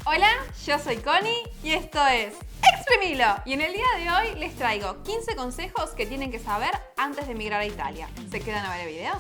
Hola, yo soy Connie y esto es Exprimilo. Y en el día de hoy les traigo 15 consejos que tienen que saber antes de emigrar a Italia. ¿Se quedan a ver el video?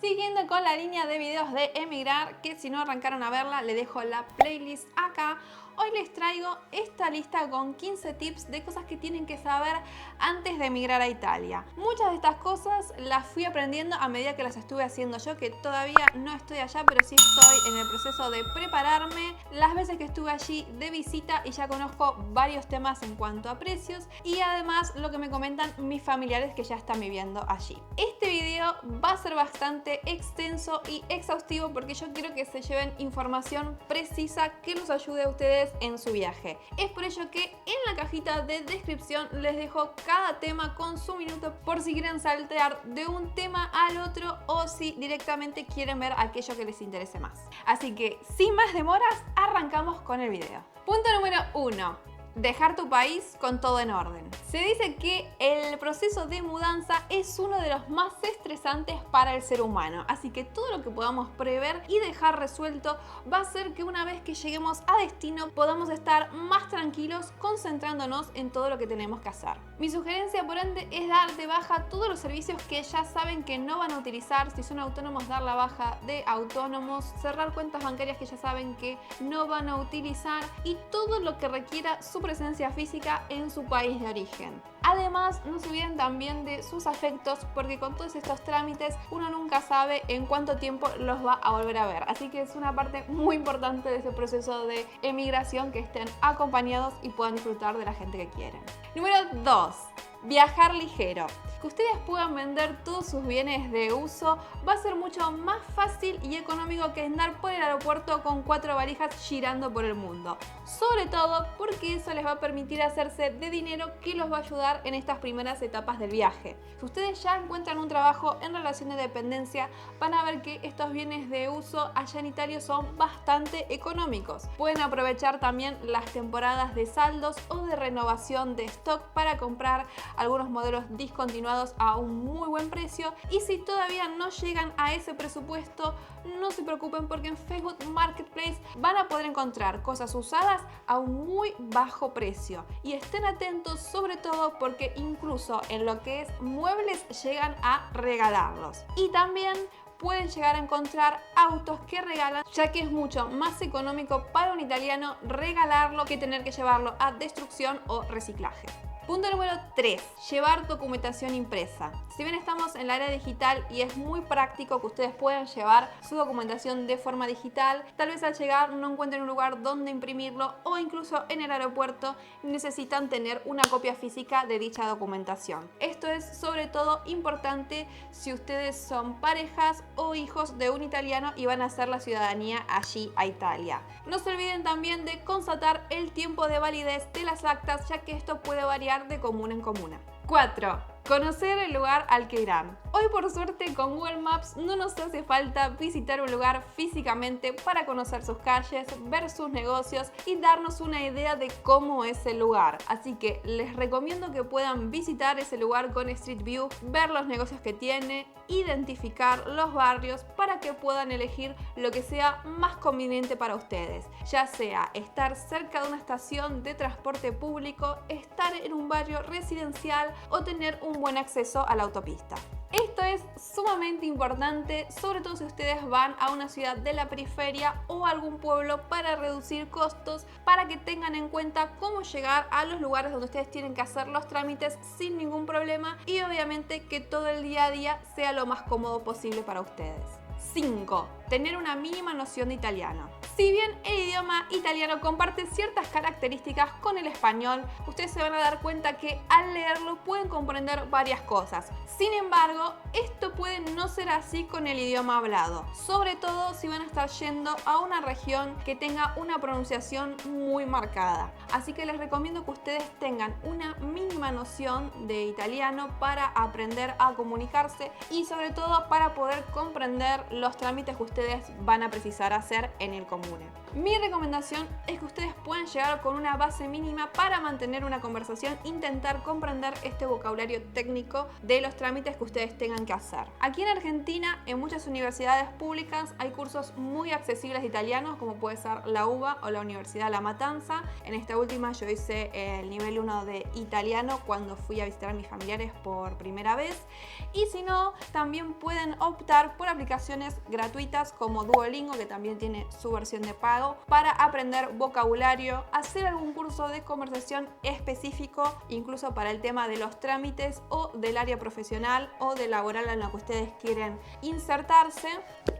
Siguiendo con la línea de videos de emigrar, que si no arrancaron a verla, le dejo la playlist acá. Hoy les traigo esta lista con 15 tips de cosas que tienen que saber antes de emigrar a Italia. Muchas de estas cosas las fui aprendiendo a medida que las estuve haciendo yo, que todavía no estoy allá, pero sí estoy en el proceso de prepararme. Las veces que estuve allí de visita y ya conozco varios temas en cuanto a precios y además lo que me comentan mis familiares que ya están viviendo allí. Este video va a ser bastante extenso y exhaustivo porque yo quiero que se lleven información precisa que los ayude a ustedes en su viaje. Es por ello que en la cajita de descripción les dejo cada tema con su minuto por si quieren saltear de un tema al otro o si directamente quieren ver aquello que les interese más. Así que sin más demoras, arrancamos con el video. Punto número 1. Dejar tu país con todo en orden. Se dice que el proceso de mudanza es uno de los más estresantes para el ser humano, así que todo lo que podamos prever y dejar resuelto va a hacer que una vez que lleguemos a destino podamos estar más tranquilos concentrándonos en todo lo que tenemos que hacer. Mi sugerencia por ende es dar de baja todos los servicios que ya saben que no van a utilizar. Si son autónomos, dar la baja de autónomos, cerrar cuentas bancarias que ya saben que no van a utilizar y todo lo que requiera su presencia física en su país de origen. Además, no se olviden también de sus afectos porque con todos estos trámites uno nunca sabe en cuánto tiempo los va a volver a ver. Así que es una parte muy importante de ese proceso de emigración que estén acompañados y puedan disfrutar de la gente que quieren. Número 2. Viajar ligero. Que ustedes puedan vender todos sus bienes de uso va a ser mucho más fácil y económico que andar por el aeropuerto con 4 valijas girando por el mundo. Sobre todo porque eso les va a permitir hacerse de dinero que los va a ayudar en estas primeras etapas del viaje. Si ustedes ya encuentran un trabajo en relación de dependencia, van a ver que estos bienes de uso allá en Italia son bastante económicos. Pueden aprovechar también las temporadas de saldos o de renovación de stock para comprar algunos modelos discontinuados a un muy buen precio, y si todavía no llegan a ese presupuesto, no se preocupen porque en Facebook Marketplace van a poder encontrar cosas usadas a un muy bajo precio, y estén atentos sobre todo porque incluso en lo que es muebles llegan a regalarlos, y también pueden llegar a encontrar autos que regalan, ya que es mucho más económico para un italiano regalarlo que tener que llevarlo a destrucción o reciclaje. Punto número 3. Llevar documentación impresa. Si bien estamos en la era digital y es muy práctico que ustedes puedan llevar su documentación de forma digital, tal vez al llegar no encuentren un lugar donde imprimirlo o incluso en el aeropuerto necesitan tener una copia física de dicha documentación. Esto es sobre todo importante si ustedes son parejas o hijos de un italiano y van a hacer la ciudadanía allí a Italia. No se olviden también de constatar el tiempo de validez de las actas, ya que esto puede variar de comuna en comuna. 4. Conocer el lugar al que irán. Hoy por suerte con Google Maps no nos hace falta visitar un lugar físicamente para conocer sus calles, ver sus negocios y darnos una idea de cómo es el lugar. Así que les recomiendo que puedan visitar ese lugar con Street View, ver los negocios que tiene, identificar los barrios para que puedan elegir lo que sea más conveniente para ustedes, ya sea estar cerca de una estación de transporte público, estar en un barrio residencial o tener un buen acceso a la autopista. Esto es sumamente importante, sobre todo si ustedes van a una ciudad de la periferia o algún pueblo, para reducir costos, para que tengan en cuenta cómo llegar a los lugares donde ustedes tienen que hacer los trámites sin ningún problema y obviamente que todo el día a día sea lo más cómodo posible para ustedes. 5. Tener una mínima noción de italiano. Si bien el idioma italiano comparte ciertas características con el español, ustedes se van a dar cuenta que al leerlo pueden comprender varias cosas. Sin embargo, esto puede no ser así con el idioma hablado, sobre todo si van a estar yendo a una región que tenga una pronunciación muy marcada. Así que les recomiendo que ustedes tengan una mínima noción de italiano para aprender a comunicarse y sobre todo para poder comprender los trámites que ustedes van a precisar hacer en el común. comune. Mi recomendación es que ustedes puedan llegar con una base mínima para mantener una conversación, intentar comprender este vocabulario técnico de los trámites que ustedes tengan que hacer. Aquí en Argentina, en muchas universidades públicas hay cursos muy accesibles de italiano, como puede ser la UBA o la Universidad La Matanza. En esta última yo hice el nivel 1 de italiano cuando fui a visitar a mis familiares por primera vez. Y si no, también pueden optar por aplicaciones gratuitas como Duolingo, que también tiene su versión de pago, para aprender vocabulario, hacer algún curso de conversación específico, incluso para el tema de los trámites o del área profesional o de laboral en la que ustedes quieren insertarse.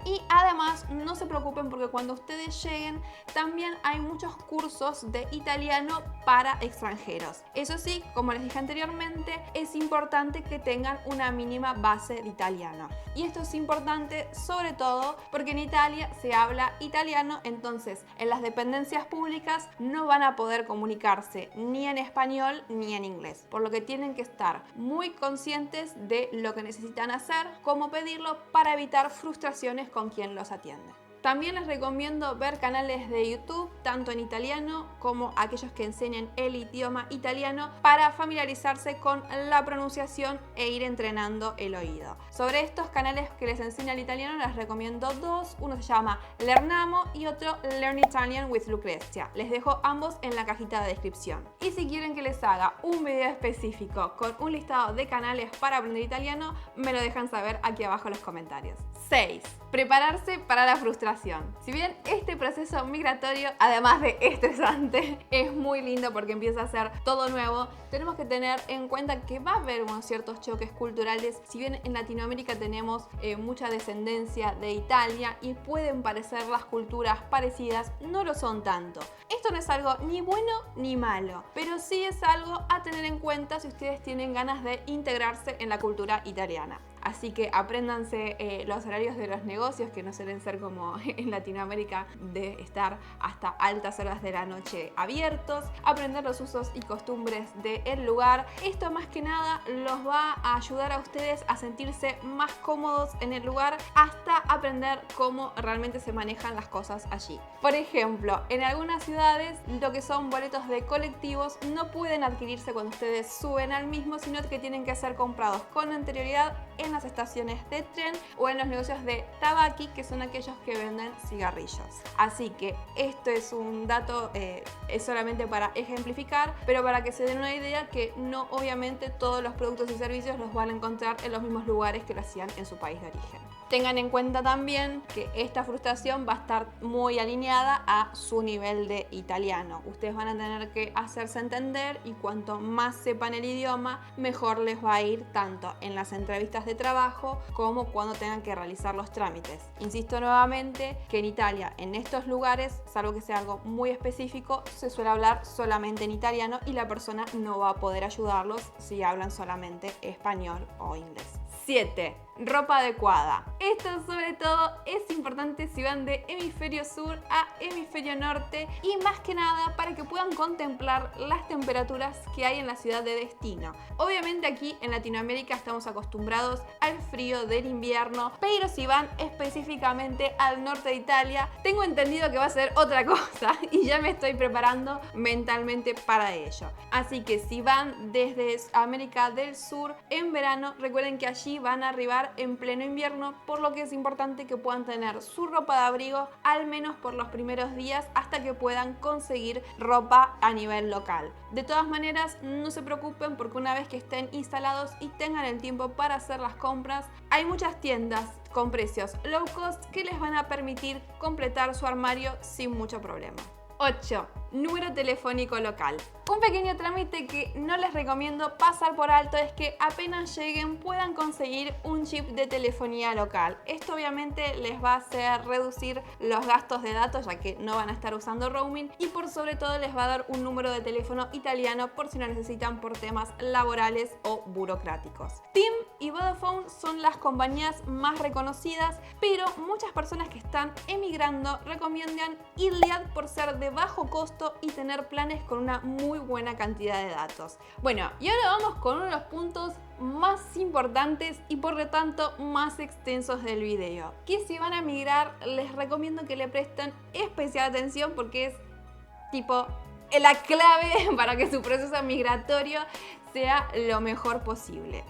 Y además no se preocupen porque cuando ustedes lleguen también hay muchos cursos de italiano para extranjeros. Eso sí, como les dije anteriormente, es importante que tengan una mínima base de italiano. Y esto es importante sobre todo porque en Italia se habla italiano, entonces en las dependencias públicas no van a poder comunicarse ni en español ni en inglés, por lo que tienen que estar muy conscientes de lo que necesitan hacer, cómo pedirlo, para evitar frustraciones con quien los atiende. También les recomiendo ver canales de YouTube, tanto en italiano como aquellos que enseñen el idioma italiano, para familiarizarse con la pronunciación e ir entrenando el oído. Sobre estos canales que les enseñan el italiano les recomiendo dos. Uno se llama Lernamo y otro Learn Italian with Lucrezia. Les dejo ambos en la cajita de descripción. Y si quieren que les haga un video específico con un listado de canales para aprender italiano, me lo dejan saber aquí abajo en los comentarios. 6. Prepararse para la frustración. Si bien este proceso migratorio, además de estresante, es muy lindo porque empieza a ser todo nuevo, tenemos que tener en cuenta que va a haber unos ciertos choques culturales. Si bien en Latinoamérica tenemos mucha descendencia de Italia y pueden parecer las culturas parecidas, no lo son tanto. Esto no es algo ni bueno ni malo, pero sí es algo a tener en cuenta si ustedes tienen ganas de integrarse en la cultura italiana. Así que apréndanse los horarios de los negocios, que no suelen ser como en Latinoamérica, de estar hasta altas horas de la noche abiertos, aprender los usos y costumbres del lugar. Esto más que nada los va a ayudar a ustedes a sentirse más cómodos en el lugar, hasta aprender cómo realmente se manejan las cosas allí. Por ejemplo, en algunas ciudades lo que son boletos de colectivos no pueden adquirirse cuando ustedes suben al mismo, sino que tienen que ser comprados con anterioridad en las estaciones de tren o en los negocios de tabaqui, que son aquellos que venden cigarrillos. Así que esto es un dato, es solamente para ejemplificar, pero para que se den una idea que no, obviamente todos los productos y servicios los van a encontrar en los mismos lugares que lo hacían en su país de origen. Tengan en cuenta también que esta frustración va a estar muy alineada a su nivel de italiano. Ustedes van a tener que hacerse entender y cuanto más sepan el idioma, mejor les va a ir tanto en las entrevistas de trabajo como cuando tengan que realizar los trámites. Insisto nuevamente que en Italia, en estos lugares, salvo que sea algo muy específico, se suele hablar solamente en italiano y la persona no va a poder ayudarlos si hablan solamente español o inglés. 7. Ropa adecuada. Esto sobre todo es importante si van de hemisferio sur a hemisferio norte, y más que nada para que puedan contemplar las temperaturas que hay en la ciudad de destino. Obviamente aquí en Latinoamérica estamos acostumbrados al frío del invierno, pero si van específicamente al norte de Italia, tengo entendido que va a ser otra cosa y ya me estoy preparando mentalmente para ello. Así que si van desde América del Sur en verano, recuerden que allí van a arribar en pleno invierno, por lo que es importante que puedan tener su ropa de abrigo al menos por los primeros días hasta que puedan conseguir ropa a nivel local. De todas maneras, no se preocupen porque una vez que estén instalados y tengan el tiempo para hacer las compras, hay muchas tiendas con precios low cost que les van a permitir completar su armario sin mucho problema. 8. Número telefónico local. Un pequeño trámite que no les recomiendo pasar por alto es que apenas lleguen puedan conseguir un chip de telefonía local. Esto obviamente les va a hacer reducir los gastos de datos, ya que no van a estar usando roaming, y por sobre todo les va a dar un número de teléfono italiano por si lo necesitan por temas laborales o burocráticos. Team y Vodafone son las compañías más reconocidas, pero muchas personas que están emigrando recomiendan Iliad por ser de bajo costo y tener planes con una muy buena cantidad de datos. Bueno, y ahora vamos con uno de los puntos más importantes y por lo tanto más extensos del video, que si van a migrar les recomiendo que le presten especial atención porque es tipo la clave para que su proceso migratorio sea lo mejor posible.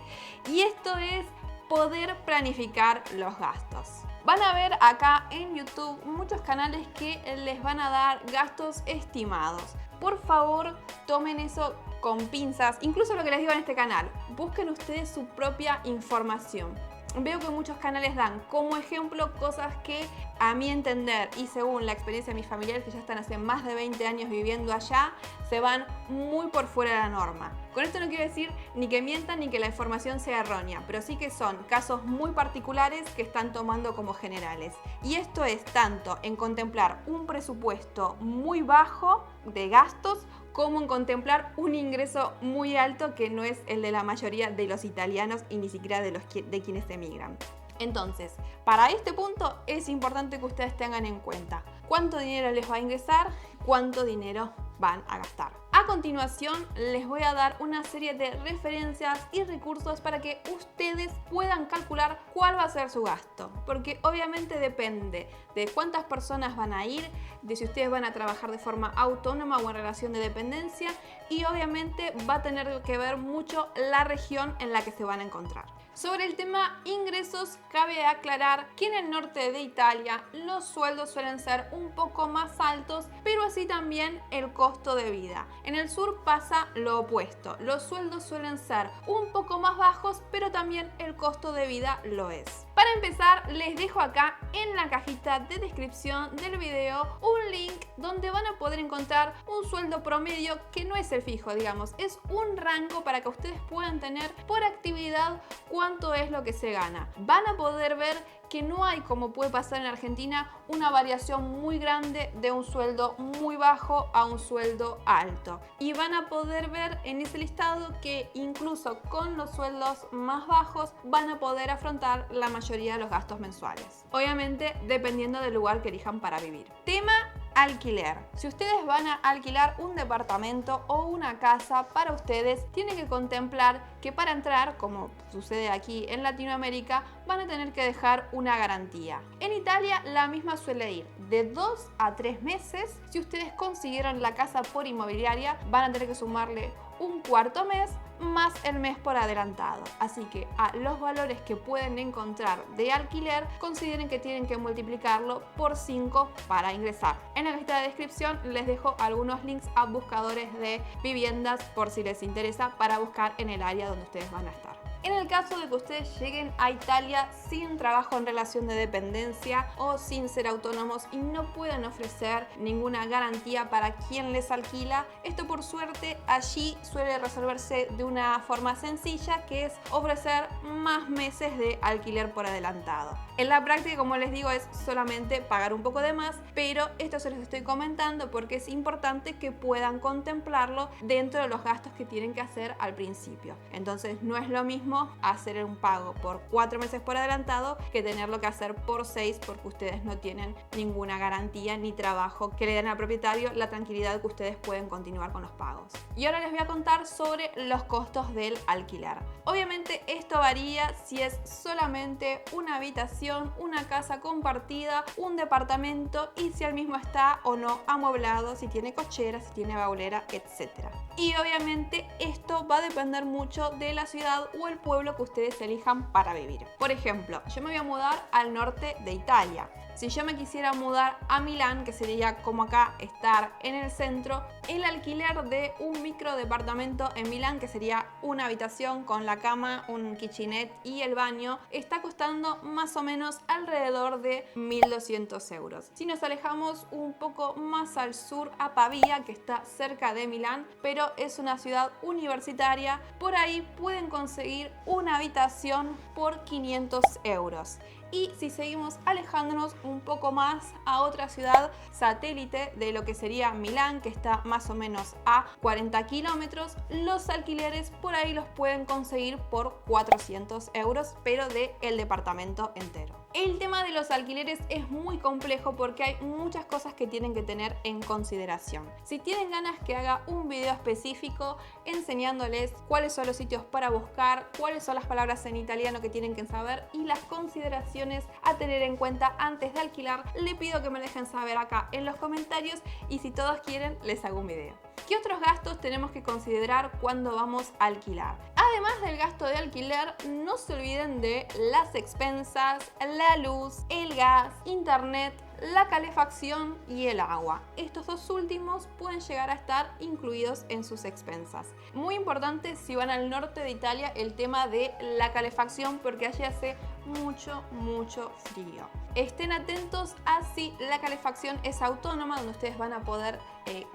Y esto es poder planificar los gastos. Van a ver acá en YouTube muchos canales que les van a dar gastos estimados. Por favor, tomen eso con pinzas, incluso lo que les digo en este canal. Busquen ustedes su propia información. Veo que muchos canales dan como ejemplo cosas que a mi entender y según la experiencia de mis familiares que ya están hace más de 20 años viviendo allá, se van muy por fuera de la norma. Con esto no quiero decir ni que mientan ni que la información sea errónea, pero sí que son casos muy particulares que están tomando como generales. Y esto es tanto en contemplar un presupuesto muy bajo de gastos como en contemplar un ingreso muy alto que no es el de la mayoría de los italianos y ni siquiera de quienes emigran. Entonces, para este punto es importante que ustedes tengan en cuenta cuánto dinero les va a ingresar, cuánto dinero van a gastar. A continuación les voy a dar una serie de referencias y recursos para que ustedes puedan calcular cuál va a ser su gasto, porque obviamente depende de cuántas personas van a ir, de si ustedes van a trabajar de forma autónoma o en relación de dependencia y obviamente va a tener que ver mucho la región en la que se van a encontrar. Sobre el tema ingresos, cabe aclarar que en el norte de Italia los sueldos suelen ser un poco más altos, pero así también el costo de vida. En el sur pasa lo opuesto, los sueldos suelen ser un poco más bajos, pero también el costo de vida lo es. Para empezar, les dejo acá en la cajita de descripción del video un link donde van a poder encontrar un sueldo promedio que no es el fijo, digamos, es un rango para que ustedes puedan tener por actividad cuánto es lo que se gana. Van a poder ver que no hay, como puede pasar en Argentina, una variación muy grande de un sueldo muy bajo a un sueldo alto. Y van a poder ver en ese listado que incluso con los sueldos más bajos van a poder afrontar la mayoría de los gastos mensuales. Obviamente dependiendo del lugar que elijan para vivir. Tema alquiler. Si ustedes van a alquilar un departamento o una casa para ustedes, tienen que contemplar que para entrar, como sucede aquí en Latinoamérica, van a tener que dejar una garantía. En Italia la misma suele ir de 2 a 3 meses. Si ustedes consiguieron la casa por inmobiliaria, van a tener que sumarle un cuarto mes más el mes por adelantado. Así que a los valores que pueden encontrar de alquiler, consideren que tienen que multiplicarlo por 5 para ingresar. En la lista de descripción les dejo algunos links a buscadores de viviendas por si les interesa para buscar en el área donde ustedes van a estar. En el caso de que ustedes lleguen a Italia sin trabajo en relación de dependencia o sin ser autónomos y no puedan ofrecer ninguna garantía para quien les alquila, esto por suerte allí suele resolverse de una forma sencilla, que es ofrecer más meses de alquiler por adelantado. En la práctica, como les digo, es solamente pagar un poco de más, pero esto se los estoy comentando porque es importante que puedan contemplarlo dentro de los gastos que tienen que hacer al principio. Entonces no es lo mismo hacer un pago por 4 meses por adelantado que tenerlo que hacer por 6 porque ustedes no tienen ninguna garantía ni trabajo que le den al propietario la tranquilidad que ustedes pueden continuar con los pagos. Y ahora les voy a contar sobre los costos del alquiler. Obviamente esto varía si es solamente una habitación, una casa compartida, un departamento y si el mismo está o no amueblado, si tiene cochera, si tiene baulera, etc. Y obviamente esto va a depender mucho de la ciudad o el pueblo que ustedes elijan para vivir. Por ejemplo, yo me voy a mudar al norte de Italia. Si yo me quisiera mudar a Milán, que sería como acá estar en el centro, el alquiler de un micro departamento en Milán, que sería una habitación con la cama, un kitchenette y el baño, está costando más o menos alrededor de 1.200 euros. Si nos alejamos un poco más al sur, a Pavía, que está cerca de Milán, pero es una ciudad universitaria, por ahí pueden conseguir una habitación por 500 euros. Y si seguimos alejándonos un poco más a otra ciudad satélite de lo que sería Milán, que está más o menos a 40 kilómetros, los alquileres por ahí los pueden conseguir por 400 euros, pero del departamento entero. El tema de los alquileres es muy complejo porque hay muchas cosas que tienen que tener en consideración. Si tienen ganas que haga un video específico enseñándoles cuáles son los sitios para buscar, cuáles son las palabras en italiano que tienen que saber y las consideraciones a tener en cuenta antes de alquilar, le pido que me dejen saber acá en los comentarios y si todos quieren les hago un video. ¿Qué otros gastos tenemos que considerar cuando vamos a alquilar? Además del gasto de alquiler, no se olviden de las expensas, la luz, el gas, internet, la calefacción y el agua. Estos dos últimos pueden llegar a estar incluidos en sus expensas. Muy importante si van al norte de Italia el tema de la calefacción porque allí hace mucho frío. Estén atentos a si la calefacción es autónoma, donde ustedes van a poder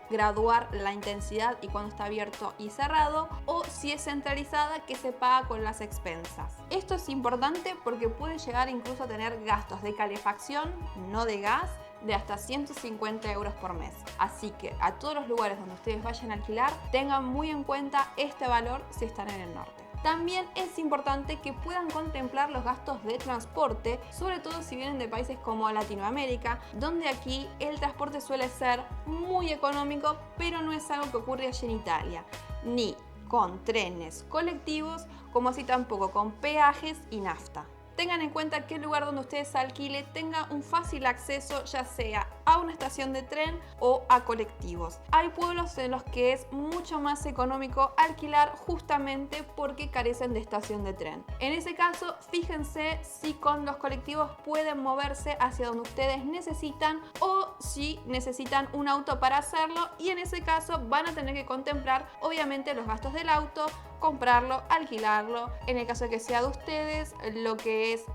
graduar la intensidad y cuando está abierto y cerrado, o si es centralizada, que se paga con las expensas. Esto es importante porque pueden llegar incluso a tener gastos de calefacción, no de gas, de hasta 150 euros por mes. Así que a todos los lugares donde ustedes vayan a alquilar, tengan muy en cuenta este valor si están en el norte. También es importante que puedan contemplar los gastos de transporte, sobre todo si vienen de países como Latinoamérica, donde aquí el transporte suele ser muy económico, pero no es algo que ocurre allí en Italia, ni con trenes colectivos, como así tampoco con peajes y nafta. Tengan en cuenta que el lugar donde ustedes alquile tenga un fácil acceso, ya sea a una estación de tren o a colectivos. Hay pueblos en los que es mucho más económico alquilar justamente porque carecen de estación de tren. En ese caso, fíjense si con los colectivos pueden moverse hacia donde ustedes necesitan o si necesitan un auto para hacerlo, y en ese caso van a tener que contemplar obviamente los gastos del auto, comprarlo, alquilarlo, en el caso de que sea de ustedes, lo que es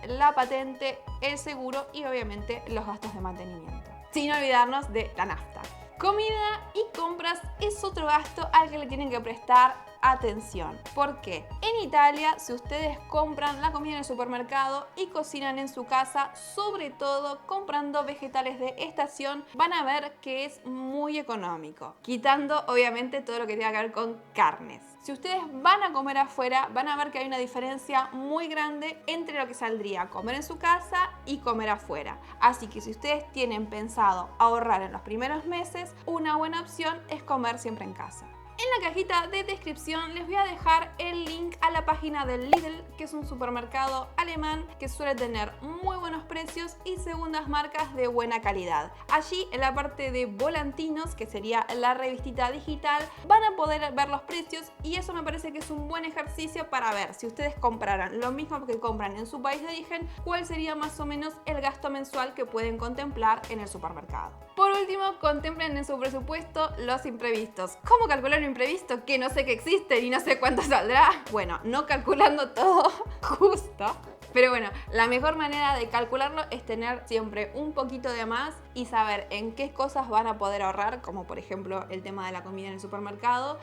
la patente, el seguro y obviamente los gastos de mantenimiento. Sin olvidarnos de la nafta. Comida y compras es otro gasto al que le tienen que prestar atención. ¿Por qué? En Italia, si ustedes compran la comida en el supermercado y cocinan en su casa, sobre todo comprando vegetales de estación, van a ver que es muy económico, quitando obviamente todo lo que tenga que ver con carnes. Si ustedes van a comer afuera, van a ver que hay una diferencia muy grande entre lo que saldría comer en su casa y comer afuera. Así que si ustedes tienen pensado ahorrar en los primeros meses, una buena opción es comer siempre en casa. En la cajita de descripción les voy a dejar el link a la página del Lidl, que es un supermercado alemán que suele tener muy buenos precios y segundas marcas de buena calidad. Allí en la parte de volantinos, que sería la revistita digital, van a poder ver los precios y eso me parece que es un buen ejercicio para ver si ustedes compraran lo mismo que compran en su país de origen, cuál sería más o menos el gasto mensual que pueden contemplar en el supermercado. Por último, contemplen en su presupuesto los imprevistos. ¿Cómo calcular un imprevisto que no sé que existen y no sé cuánto saldrá? Bueno, no calculando todo justo. Pero bueno, la mejor manera de calcularlo es tener siempre un poquito de más y saber en qué cosas van a poder ahorrar, como por ejemplo el tema de la comida en el supermercado,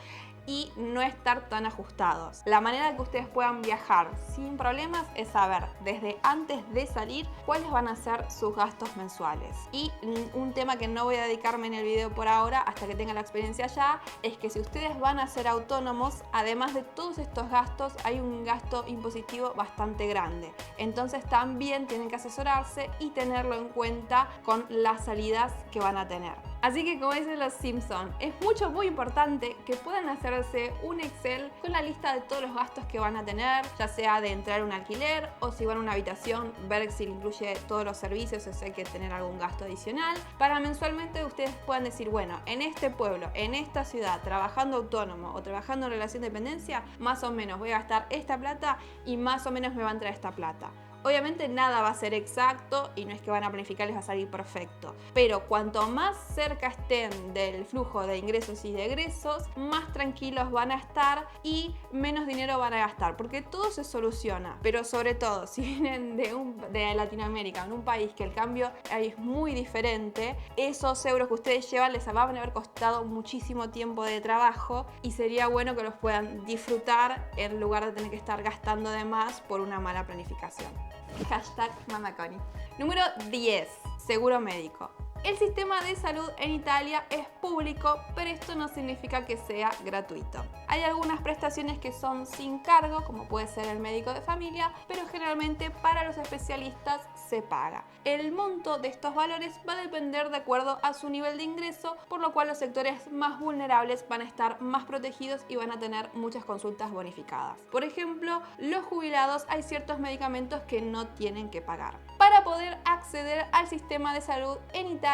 y no estar tan ajustados. La manera de que ustedes puedan viajar sin problemas es saber desde antes de salir cuáles van a ser sus gastos mensuales. Y un tema que no voy a dedicarme en el video por ahora hasta que tenga la experiencia ya, es que si ustedes van a ser autónomos, además de todos estos gastos, hay un gasto impositivo bastante grande. Entonces también tienen que asesorarse y tenerlo en cuenta con las salidas que van a tener. Así que, como dicen los Simpson, es muy importante que puedan hacerse un Excel con la lista de todos los gastos que van a tener, ya sea de entrar a un alquiler o si van a una habitación, ver si incluye todos los servicios o si hay que tener algún gasto adicional, para mensualmente ustedes puedan decir, bueno, en este pueblo, en esta ciudad, trabajando autónomo o trabajando en relación de dependencia, más o menos voy a gastar esta plata y más o menos me va a entrar esta plata. Obviamente nada va a ser exacto y no es que van a planificar les va a salir perfecto, pero cuanto más cerca estén del flujo de ingresos y de egresos, más tranquilos van a estar y menos dinero van a gastar, porque todo se soluciona. Pero sobre todo si vienen de Latinoamérica, en un país que el cambio es muy diferente, esos euros que ustedes llevan les van a haber costado muchísimo tiempo de trabajo y sería bueno que los puedan disfrutar en lugar de tener que estar gastando de más por una mala planificación. Hashtag Mamaconi. Número 10. Seguro médico. El sistema de salud en Italia es público, pero esto no significa que sea gratuito. Hay algunas prestaciones que son sin cargo, como puede ser el médico de familia, pero generalmente para los especialistas se paga. El monto de estos valores va a depender de acuerdo a su nivel de ingreso, por lo cual los sectores más vulnerables van a estar más protegidos y van a tener muchas consultas bonificadas. Por ejemplo, los jubilados, hay ciertos medicamentos que no tienen que pagar. Para poder acceder al sistema de salud en Italia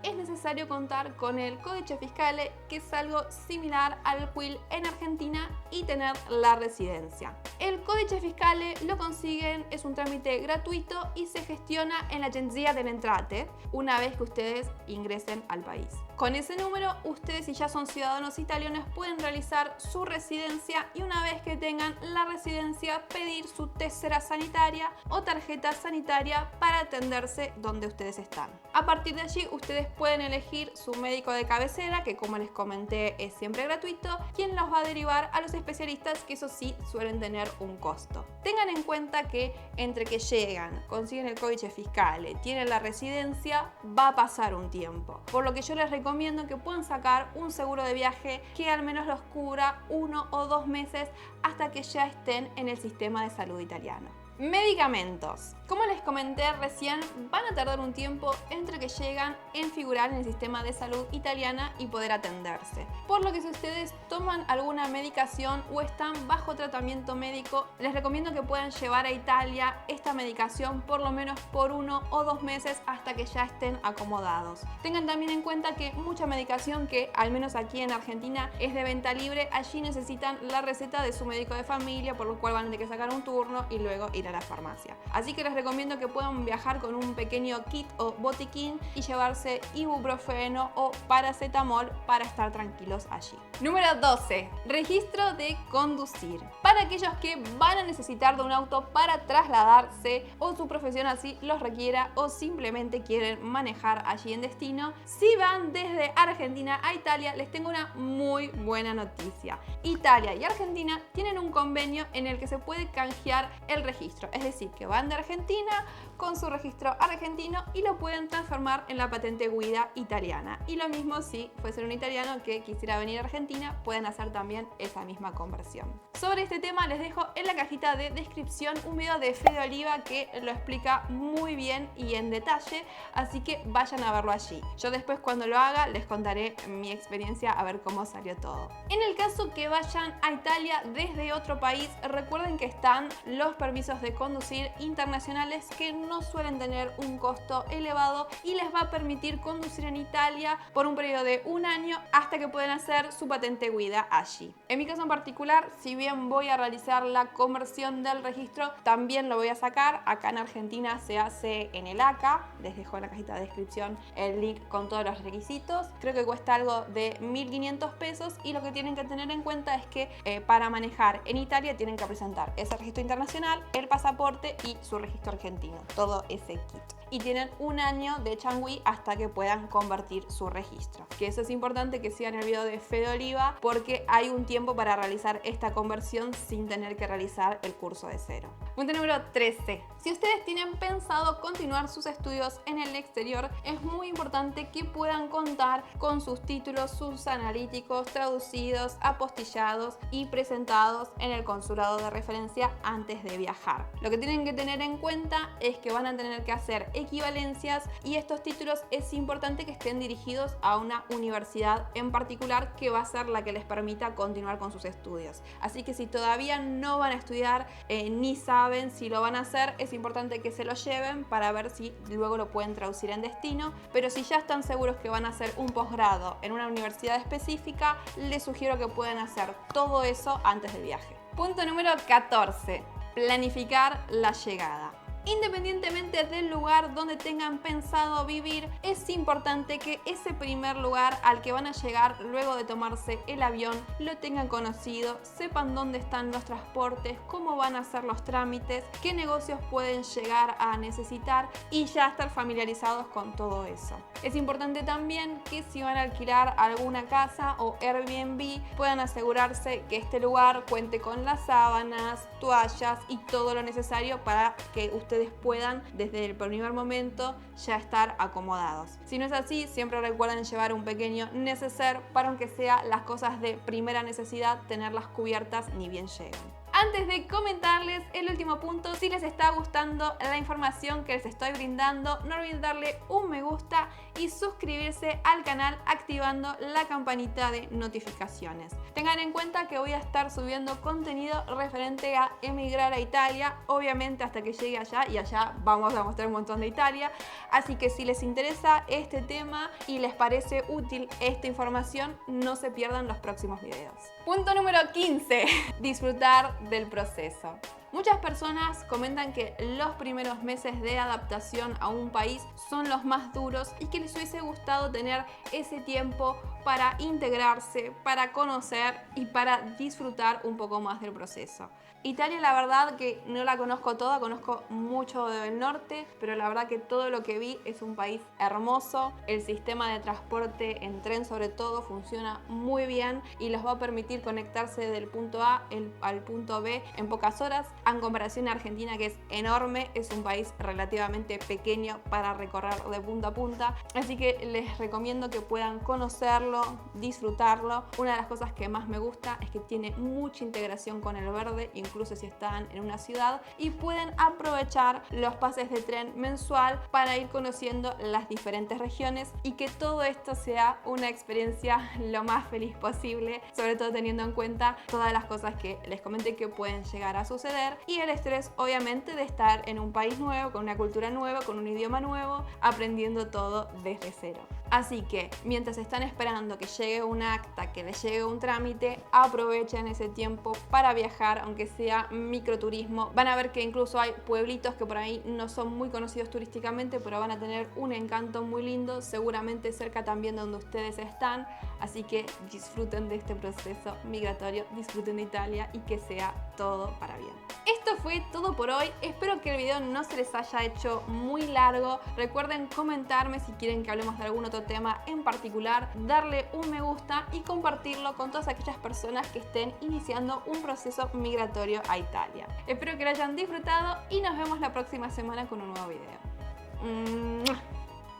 es necesario contar con el Codice Fiscale, que es algo similar al QUIL en Argentina, y tener la residencia. El Codice Fiscale lo consiguen, es un trámite gratuito y se gestiona en la Agenzia delle Entrate una vez que ustedes ingresen al país. Con ese número, ustedes, si ya son ciudadanos italianos, pueden realizar su residencia y una vez que tengan la residencia, pedir su tessera sanitaria o tarjeta sanitaria para atenderse donde ustedes están. A partir de allí, ustedes pueden elegir su médico de cabecera, que como les comenté es siempre gratuito, quien los va a derivar a los especialistas, que eso sí suelen tener un costo. Tengan en cuenta que entre que llegan, consiguen el Codice Fiscale, tienen la residencia, va a pasar un tiempo. Por lo que yo les recomiendo que puedan sacar un seguro de viaje que al menos los cubra 1 o 2 meses hasta que ya estén en el sistema de salud italiano. Medicamentos. Como les comenté recién, van a tardar un tiempo entre que llegan en figurar en el sistema de salud italiana y poder atenderse. Por lo que si ustedes toman alguna medicación o están bajo tratamiento médico, les recomiendo que puedan llevar a Italia esta medicación por lo menos por 1 o 2 meses hasta que ya estén acomodados. Tengan también en cuenta que mucha medicación que, al menos aquí en Argentina, es de venta libre, allí necesitan la receta de su médico de familia, por lo cual van a tener que sacar un turno y luego ir a la farmacia. Así que les recomiendo que puedan viajar con un pequeño kit o botiquín y llevarse ibuprofeno o paracetamol para estar tranquilos allí. Número 12. Registro de conducir. Para aquellos que van a necesitar de un auto para trasladarse o su profesión así los requiera o simplemente quieren manejar allí en destino, si van desde Argentina a Italia, les tengo una muy buena noticia. Italia y Argentina tienen un convenio en el que se puede canjear el registro. Es decir, que van de Argentina con su registro argentino y lo pueden transformar en la patente guida italiana. Y lo mismo si fuese un italiano que quisiera venir a Argentina, pueden hacer también esa misma conversión. Sobre este tema les dejo en la cajita de descripción un video de Fede Oliva que lo explica muy bien y en detalle, así que vayan a verlo allí. Yo después, cuando lo haga, les contaré mi experiencia a ver cómo salió todo. En el caso que vayan a Italia desde otro país, recuerden que están los permisos de conducir internacionales, que no suelen tener un costo elevado y les va a permitir conducir en Italia por un periodo de 1 año hasta que puedan hacer su patente guida allí. En mi caso en particular, si bien voy a realizar la conversión del registro, también lo voy a sacar. Acá en Argentina se hace en el ACA, les dejo en la cajita de descripción el link con todos los requisitos. Creo que cuesta algo de 1.500 pesos y lo que tienen que tener en cuenta es que para manejar en Italia tienen que presentar ese registro internacional, el pasaporte y su registro argentino, todo ese kit. Y tienen 1 año de changüí hasta que puedan convertir su registro. Que eso es importante que sigan el video de Fede Oliva, porque hay un tiempo para realizar esta conversión sin tener que realizar el curso de cero. Punto número 13. Si ustedes tienen pensado continuar sus estudios en el exterior, es muy importante que puedan contar con sus títulos, sus analíticos traducidos, apostillados y presentados en el consulado de referencia antes de viajar. Lo que tienen que tener en cuenta es que van a tener que hacer equivalencias y estos títulos es importante que estén dirigidos a una universidad en particular, que va a ser la que les permita continuar con sus estudios. Así que si todavía no van a estudiar ni saben si lo van a hacer, es importante que se lo lleven para ver si luego lo pueden traducir en destino. Pero si ya están seguros que van a hacer un posgrado en una universidad específica, les sugiero que puedan hacer todo eso antes del viaje. Punto número 14. Planificar la llegada. Independientemente del lugar donde tengan pensado vivir, es importante que ese primer lugar al que van a llegar luego de tomarse el avión lo tengan conocido, sepan dónde están los transportes, cómo van a hacer los trámites, qué negocios pueden llegar a necesitar y ya estar familiarizados con todo eso. Es importante también que si van a alquilar alguna casa o Airbnb puedan asegurarse que este lugar cuente con las sábanas, toallas y todo lo necesario para que ustedes puedan desde el primer momento ya estar acomodados. Si no es así, siempre recuerden llevar un pequeño neceser para, aunque sea las cosas de primera necesidad, tenerlas cubiertas ni bien llegan. Antes de comentarles el último punto, si les está gustando la información que les estoy brindando, no olviden darle un me gusta y suscribirse al canal activando la campanita de notificaciones. Tengan en cuenta que voy a estar subiendo contenido referente a emigrar a Italia, obviamente hasta que llegue allá, y allá vamos a mostrar un montón de Italia, así que si les interesa este tema y les parece útil esta información, no se pierdan los próximos videos. Punto número 15. Disfrutar del proceso. Muchas personas comentan que los primeros meses de adaptación a un país son los más duros y que les hubiese gustado tener ese tiempo para integrarse, para conocer y para disfrutar un poco más del proceso. Italia, la verdad que no la conozco toda, conozco mucho del norte, pero la verdad que todo lo que vi es un país hermoso. El sistema de transporte en tren sobre todo funciona muy bien y les va a permitir conectarse del punto A al punto B en pocas horas. En comparación a Argentina, que es enorme, es un país relativamente pequeño para recorrer de punta a punta, así que les recomiendo que puedan conocerlo, disfrutarlo. Una de las cosas que más me gusta es que tiene mucha integración con el verde, incluso si están en una ciudad, y pueden aprovechar los pases de tren mensual para ir conociendo las diferentes regiones y que todo esto sea una experiencia lo más feliz posible, sobre todo teniendo en cuenta todas las cosas que les comenté que pueden llegar a suceder y el estrés obviamente de estar en un país nuevo, con una cultura nueva, con un idioma nuevo, aprendiendo todo desde cero. Así que mientras están esperando que llegue un acta, que les llegue un trámite, aprovechen ese tiempo para viajar, aunque sea microturismo. Van a ver que incluso hay pueblitos que por ahí no son muy conocidos turísticamente, pero van a tener un encanto muy lindo, seguramente cerca también de donde ustedes están. Así que disfruten de este proceso migratorio, disfruten de Italia y que sea todo para bien. Esto fue todo por hoy. Espero que el video no se les haya hecho muy largo. Recuerden comentarme si quieren que hablemos de algún otro tema en particular, darle un me gusta y compartirlo con todas aquellas personas que estén iniciando un proceso migratorio a Italia. Espero que lo hayan disfrutado y nos vemos la próxima semana con un nuevo video.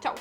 Chau.